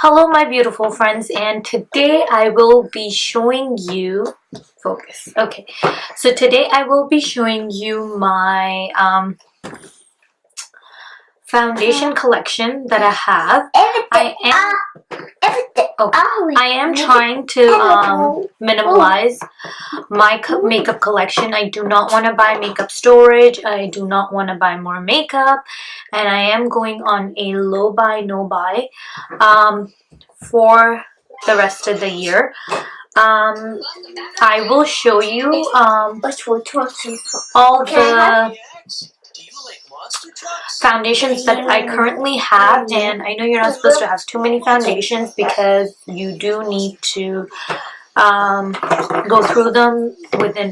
Hello my beautiful friends, and today I will be showing you okay, so today I will be showing you my foundation collection that I have. I am trying to minimize my makeup collection. I do not want to buy makeup storage. I do not want to buy more makeup, and I am going on a low buy no buy for the rest of the year. I will show you all the foundations that I currently have, and I know you're not supposed to have too many foundations because you do need to go through them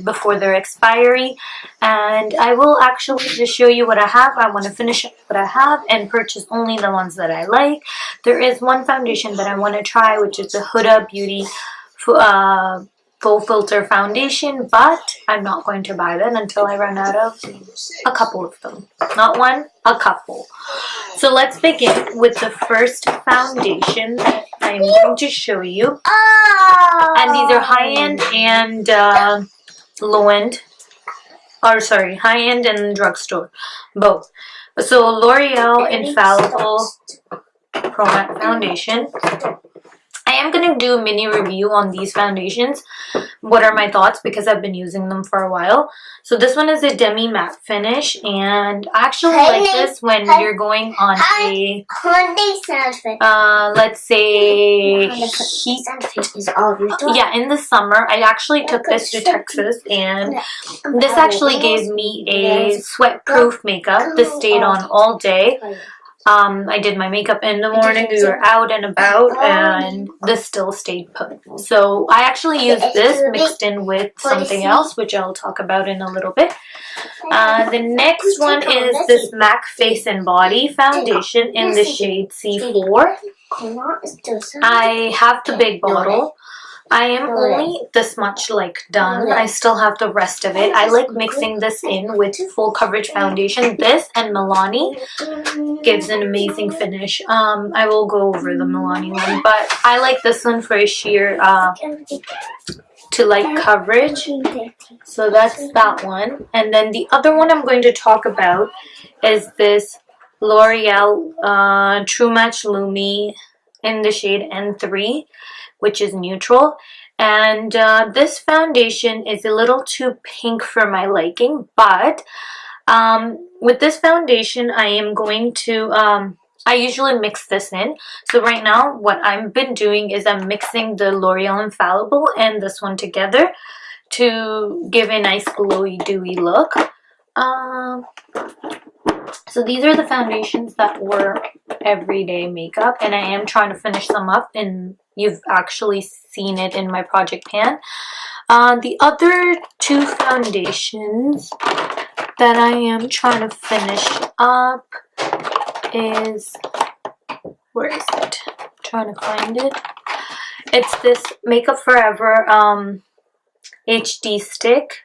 before their expiry, and I will actually just show you what I have. I want to finish what I have and purchase only the ones that I like. There is one foundation that I want to try, which is the Huda Beauty full filter foundation, but I'm not going to buy that until I run out of a couple of them. Not one, a couple. So let's begin with the first foundation that I'm going to show you. And these are high-end and low-end. Or sorry, high-end and drugstore. Both. So L'Oreal Infallible Pro Matte Foundation. I am going to do a mini review on these foundations. What are my thoughts, because I've been using them for a while. So this one is a demi matte finish, and I actually like this when you're going on a let's say heat. Yeah, in the summer. I actually took this to Texas, and this actually gave me a sweat proof makeup. This stayed on all day. I did my makeup in the morning, we were out and about, and this still stayed put. So I actually used this mixed in with something else, which I'll talk about in a little bit. The next one is this MAC Face and Body Foundation in the shade C4. I have the big bottle. I am only this much done. I still have the rest of it. I like mixing this in with full coverage foundation. This and Milani gives an amazing finish. I will go over the Milani one, but I like this one for a sheer to light coverage. So that's that one. And then the other one I'm going to talk about is this L'Oreal True Match Lumi in the shade N3, which is neutral. And this foundation is a little too pink for my liking, but with this foundation I am going to I usually mix this in. So right now what I've been doing is I'm mixing the L'Oreal Infallible and this one together to give a nice glowy dewy look. So these are the foundations that were everyday makeup, and I am trying to finish them up, and you've actually seen it in my project pan. The other two foundations that I am trying to finish up is, where is it? I'm trying to find it. It's this Makeup Forever HD Stick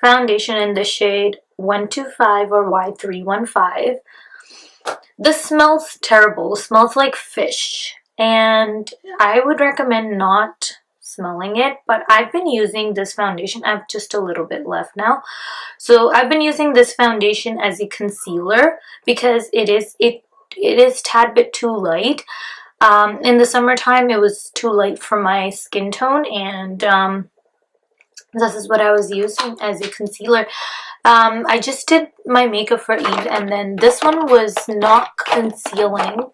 foundation in the shade 125 or Y315. This smells terrible. It smells like fish, and I would recommend not smelling it, but I've been using this foundation. I have just a little bit left now. So I've been using this foundation as a concealer because it is tad bit too light. In the summertime it was too light for my skin tone, and this is what I was using as a concealer. I just did my makeup for Eve, and then this one was not concealing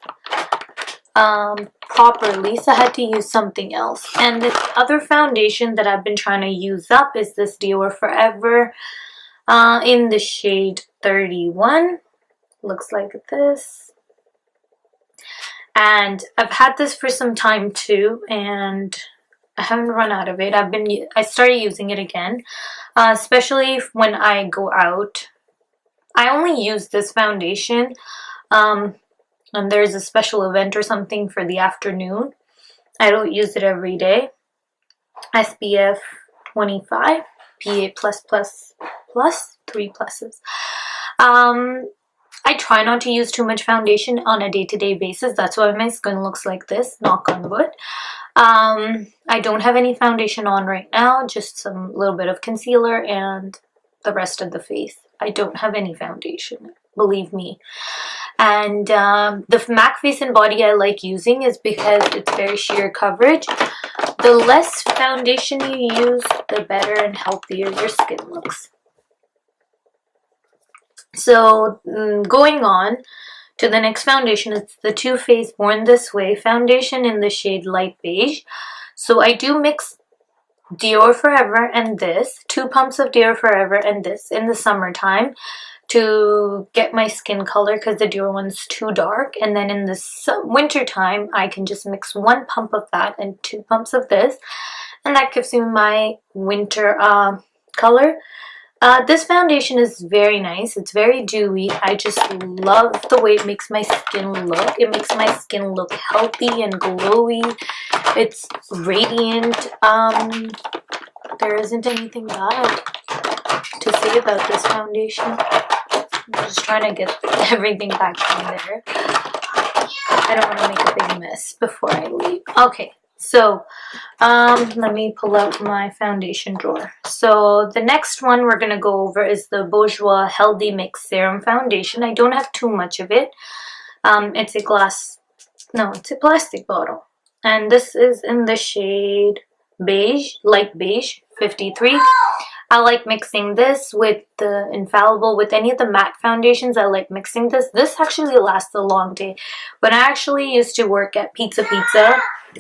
properly, so I had to use something else. And the other foundation that I've been trying to use up is this Dior Forever in the shade 31. Looks like this. And I've had this for some time too, and I haven't run out of it. I started using it again, especially when I go out. I only use this foundation and there's a special event or something for the afternoon. I don't use it every day. SPF 25, PA+++, 3 pluses. I try not to use too much foundation on a day-to-day basis. That's why my skin looks like this, knock on wood. I don't have any foundation on right now, just some little bit of concealer and the rest of the face. I don't have any foundation, believe me. And the MAC Face and Body I like using is because it's very sheer coverage. The less foundation you use, the better and healthier your skin looks. So going on to the next foundation, it's the Too Faced Born This Way foundation in the shade Light Beige. So I do mix Dior Forever and this, 2 pumps of Dior Forever and this in the summertime to get my skin color because the Dior one's too dark. And then in the winter time, I can just mix 1 pump of that and 2 pumps of this, and that gives me my winter color. This foundation is very nice. It's very dewy. I just love the way it makes my skin look. It makes my skin look healthy and glowy. It's radiant. There isn't anything bad to say about this foundation. I'm just trying to get everything back in there. I don't want to make a big mess before I leave. Okay. So, let me pull out my foundation drawer. So, the next one we're going to go over is the Bourjois Healthy Mix Serum Foundation. I don't have too much of it. It's a plastic bottle. And this is in the shade Beige, Light Beige, 53. I like mixing this with the Infallible, with any of the matte foundations. I like mixing this. This actually lasts a long day. When I actually used to work at Pizza,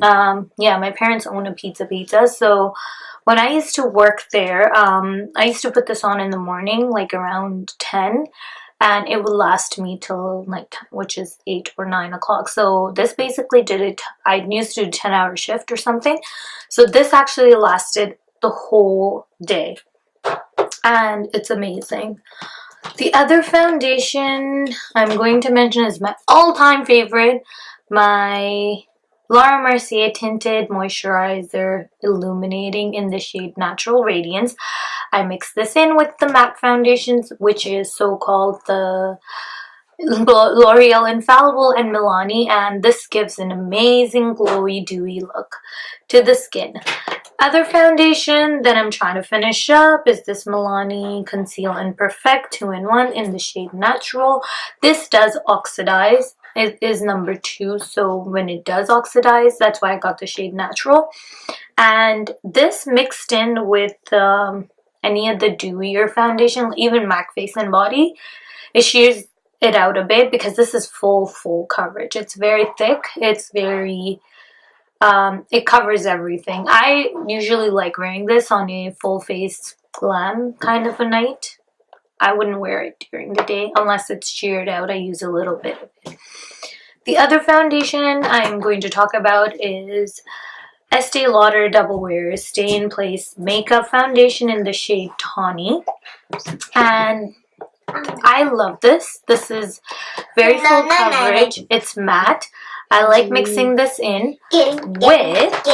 yeah, my parents own a Pizza, so when I used to work there, I used to put this on in the morning, like around 10, and it would last me till nighttime, which is 8 or 9 o'clock. So this basically did it. I used to do a 10-hour shift or something, so this actually lasted the whole day, and it's amazing. The other foundation I'm going to mention is my all-time favorite, my Laura Mercier Tinted Moisturizer Illuminating in the shade Natural Radiance. I mix this in with the matte foundations, which is so-called the L'Oreal Infallible and Milani, and this gives an amazing glowy, dewy look to the skin. Other foundation that I'm trying to finish up is this Milani Conceal and Perfect 2-in-1 in the shade Natural. This does oxidize. It is number 2, so when it does oxidize, that's why I got the shade Natural. And this mixed in with any of the dewier foundation, even MAC Face and Body, it shears it out a bit because this is full coverage. It's very thick. It's very it covers everything. I usually like wearing this on a full face glam kind of a night. I wouldn't wear it during the day unless it's sheared out. I use a little bit of it. The other foundation I'm going to talk about is Estee Lauder Double Wear Stay in Place Makeup Foundation in the shade Tawny. And I love this. This is very full coverage. It's matte. I like mixing this in with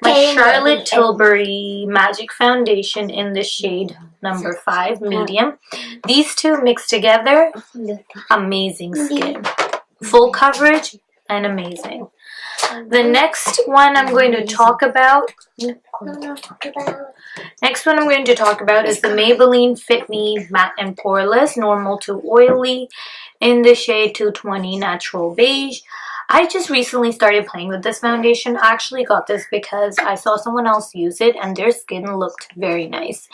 my Charlotte Tilbury Magic Foundation in the shade number 5, medium. These two mixed together, amazing skin. Full coverage and amazing. The next one I'm going to talk about is the Maybelline Fit Me Matte and Poreless Normal to Oily in the shade 220 Natural Beige. I just recently started playing with this foundation. I actually got this because I saw someone else use it and their skin looked very nice.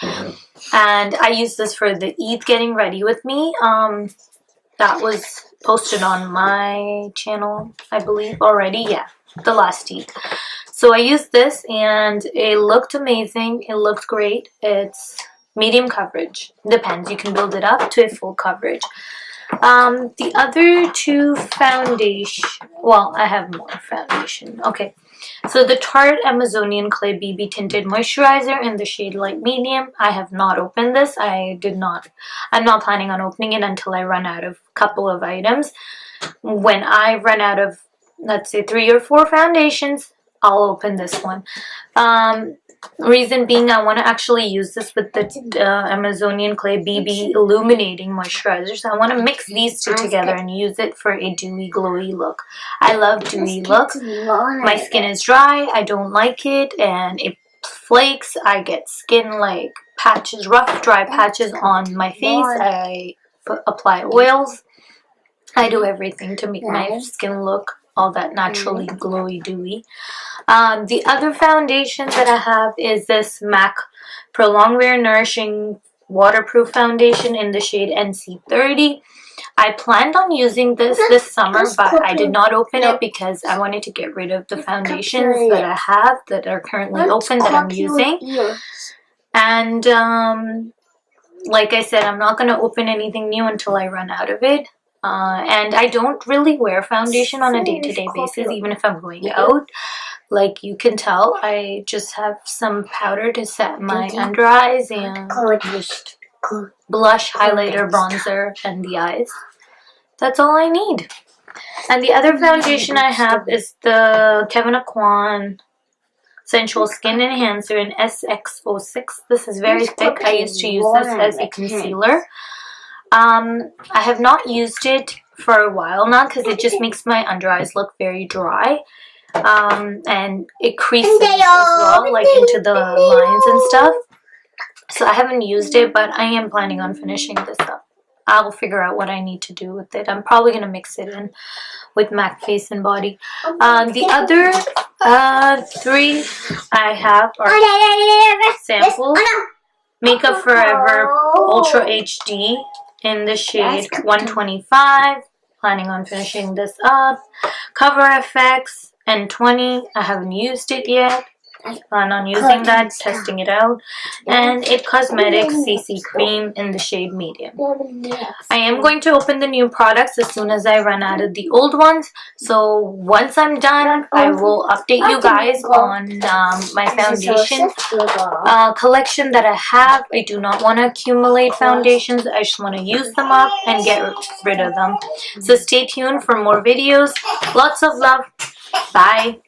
And I used this for the Eid Getting Ready With Me. That was posted on my channel, I believe, already. Yeah, the last Eid. So I used this and it looked amazing. It looked great. It's medium coverage. Depends. You can build it up to a full coverage. The other two foundation, well, I have more foundation. Okay, so the Tarte Amazonian Clay BB Tinted Moisturizer in the shade Light Medium. I have not opened this. I'm not planning on opening it until I run out of a couple of items. When I run out of, let's say, 3 or 4 foundations, I'll open this one. Reason being, I want to actually use this with the Amazonian Clay BB Illuminating Moisturizer. So I want to mix these two together and use it for a dewy, glowy look. I love dewy look. My skin is dry. I don't like it, and it flakes. I get skin like patches, rough, dry patches on my face. I apply oils. I do everything to make my skin look all that naturally glowy, dewy. The other foundation that I have is this MAC Prolong Wear Nourishing Waterproof Foundation in the shade NC30. I planned on using this summer, but I did not open it because I wanted to get rid of the foundations that I have that are currently open that I'm using. And like I said, I'm not going to open anything new until I run out of it. And I don't really wear foundation on a day-to-day basis, even if I'm going out. Like you can tell, I just have some powder to set my under eyes and just blush, highlighter, bronzer, and the eyes. That's all I need. And the other foundation I have is the Kevyn Aucoin Sensual Skin Enhancer in SX06. This is very thick. I used to use this as a concealer. I have not used it for a while now because it just makes my under eyes look very dry. And it creases as well, like into the lines and stuff. So I haven't used it, but I am planning on finishing this up. I'll figure out what I need to do with it. I'm probably going to mix it in with MAC Face and Body. The other three I have are samples. Makeup Forever Ultra HD in the shade 125. Planning on finishing this up. Cover FX N20. I haven't used it yet. I plan on using that, testing it out. And It Cosmetics CC Cream in the shade Medium. I am going to open the new products as soon as I run out of the old ones. So once I'm done, I will update you guys on my foundation collection that I have. I do not want to accumulate foundations. I just want to use them up and get rid of them. So stay tuned for more videos. Lots of love. Bye.